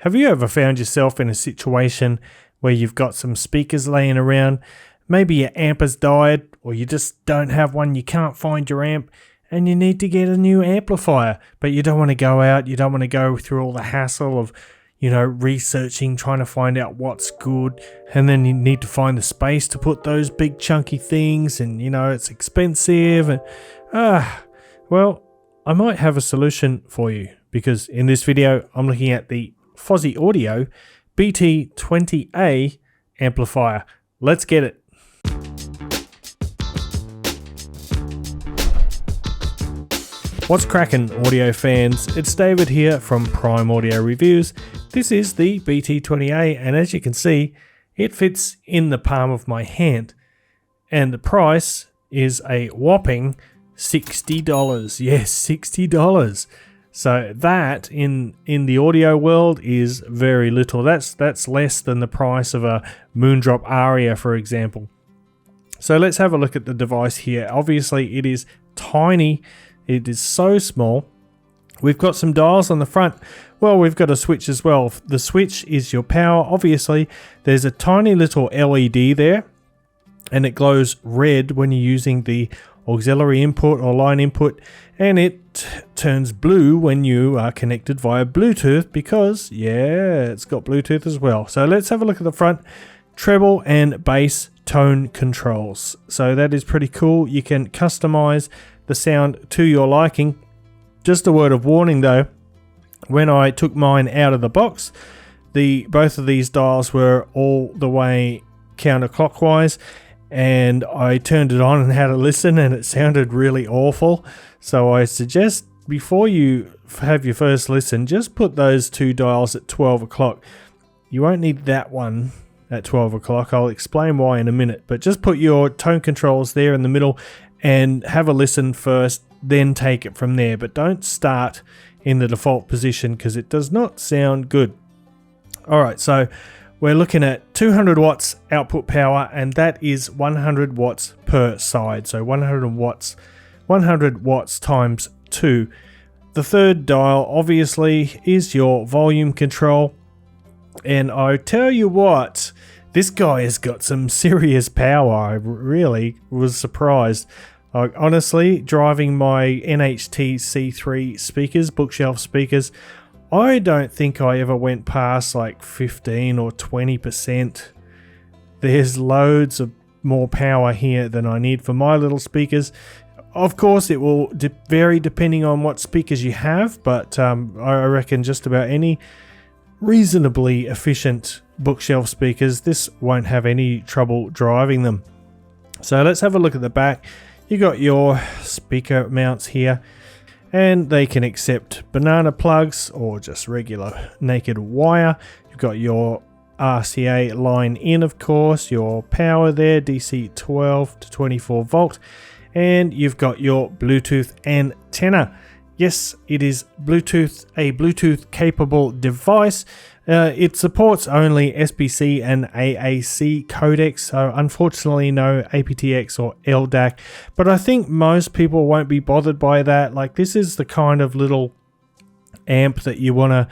Have you ever found yourself in a situation where you've got some speakers laying around, maybe your amp has died, or you just don't have one, you can't find your amp, and you need to get a new amplifier, but you don't want to go out, you don't want to go through all the hassle of, researching, trying to find out what's good, and then you need to find the space to put those big chunky things, and it's expensive, and well, I might have a solution for you, because in this video I'm looking at the Fosi Audio BT20A amplifier. Let's get it. What's cracking, audio fans? It's David here from Prime Audio Reviews. This is the BT20A, and as you can see, it fits in the palm of my hand. And the price is a whopping $60. Yes, $60. So that in the audio world is very little. That's less than the price of a Moondrop Aria, for example. So let's have a look at the device here. Obviously it is tiny. It is so small. We've got some dials on the front. Well, we've got a switch as well. The switch is your power. Obviously there's a tiny little LED there, and it glows red when you're using the auxiliary input or line input, and it turns blue when you are connected via Bluetooth, because it's got Bluetooth as well. So let's have a look at the front. Treble and bass tone controls. So that is pretty cool. You can customize the sound to your liking. Just a word of warning though, when I took mine out of the box, both of these dials were all the way counterclockwise, and I turned it on and had a listen, and it sounded really awful. So I suggest before you have your first listen, just put those two dials at 12 o'clock. You won't need that one at 12 o'clock. I'll explain why in a minute, but just put your tone controls there in the middle and have a listen first, then take it from there. But don't start in the default position, because it does not sound good. Alright, so we're looking at 200 watts output power, and that is 100 watts per side. So 100 watts times 2. The third dial obviously is your volume control. And I tell you what, this guy has got some serious power. I really was surprised. Honestly, driving my NHT C3 speakers, bookshelf speakers, I don't think I ever went past like 15 or 20%. There's loads of more power here than I need for my little speakers. Of course, it will vary depending on what speakers you have, but I reckon just about any reasonably efficient bookshelf speakers, this won't have any trouble driving them. So let's have a look at the back. You got your speaker mounts here, and they can accept banana plugs or just regular naked wire. You've got your RCA line in, of course, your power there, DC 12 to 24 volt, and you've got your Bluetooth antenna. Yes, it is a Bluetooth capable device. It supports only SBC and AAC codecs, so unfortunately no aptX or LDAC, but I think most people won't be bothered by that. Like, this is the kind of little amp that you want to,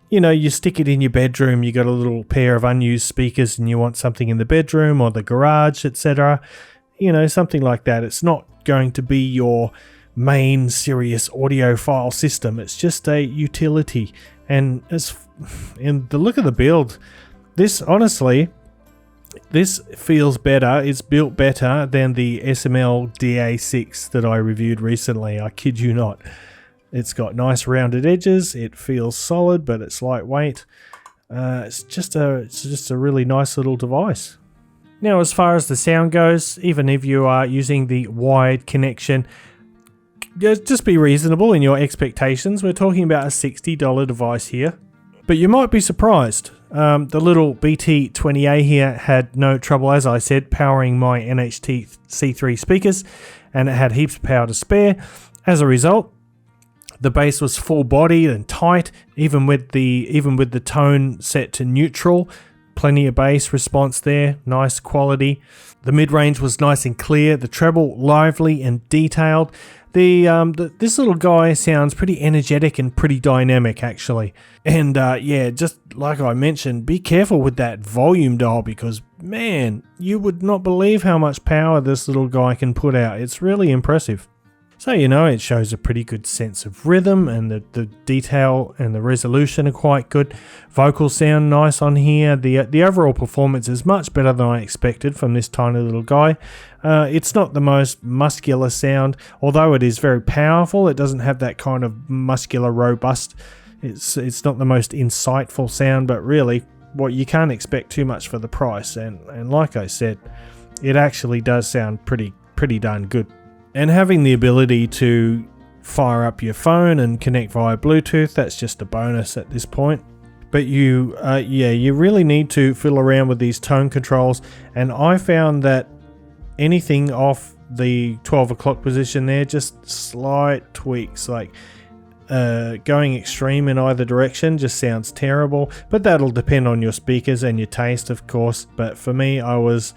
you stick it in your bedroom. You got a little pair of unused speakers and you want something in the bedroom or the garage, etc. Something like that. It's not going to be your main serious audiophile system. It's just a utility. And in the look of the build, this feels better. It's built better than the SML DA6 that I reviewed recently. I kid you not. It's got nice rounded edges. It feels solid, but it's lightweight. It's just a really nice little device. Now, as far as the sound goes, even if you are using the wired connection, just be reasonable in your expectations. We're talking about a $60 device here. But you might be surprised. The little BT20A here had no trouble, as I said, powering my NHT C3 speakers, and it had heaps of power to spare. As a result, the bass was full-bodied and tight, even with the tone set to neutral. Plenty of bass response there, nice quality. The mid-range was nice and clear, the treble lively and detailed. This little guy sounds pretty energetic and pretty dynamic actually. And yeah, just like I mentioned, be careful with that volume dial because man, you would not believe how much power this little guy can put out. It's really impressive. So you know, it shows a pretty good sense of rhythm, and the detail and the resolution are quite good. Vocals sound nice on here. The overall performance is much better than I expected from this tiny little guy. It's not the most muscular sound, although it is very powerful. It doesn't have that kind of muscular, robust. It's not the most insightful sound, but really, what you can't expect too much for the price. And like I said, it actually does sound pretty darn good. And having the ability to fire up your phone and connect via Bluetooth, that's just a bonus at this point. But you really need to fiddle around with these tone controls. And I found that anything off the 12 o'clock position there, just slight tweaks, like going extreme in either direction just sounds terrible. But that'll depend on your speakers and your taste, of course. But for me, I was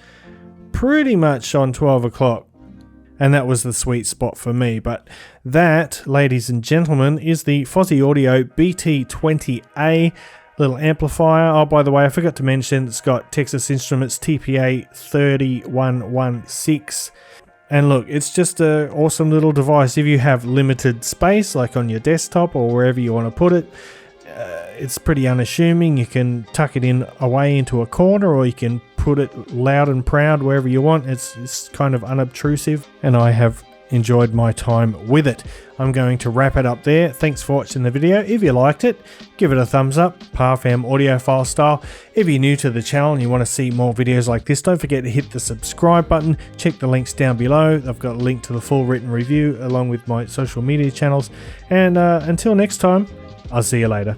pretty much on 12 o'clock. And that was the sweet spot for me. But that, ladies and gentlemen, is the Fosi Audio BT20A little amplifier. Oh, by the way, I forgot to mention it's got Texas Instruments TPA 3116. And look, it's just an awesome little device. If you have limited space, like on your desktop or wherever you want to put it, it's pretty unassuming. You can tuck it in away into a corner, or you can put it loud and proud wherever you want. It's kind of unobtrusive, and I have enjoyed my time with it. I'm going to wrap it up there. Thanks for watching the video. If you liked it, give it a thumbs up, Parfam audiophile style. If you're new to the channel and you want to see more videos like this, don't forget to hit the subscribe button. Check the links down below. I've got a link to the full written review along with my social media channels. And until next time, I'll see you later.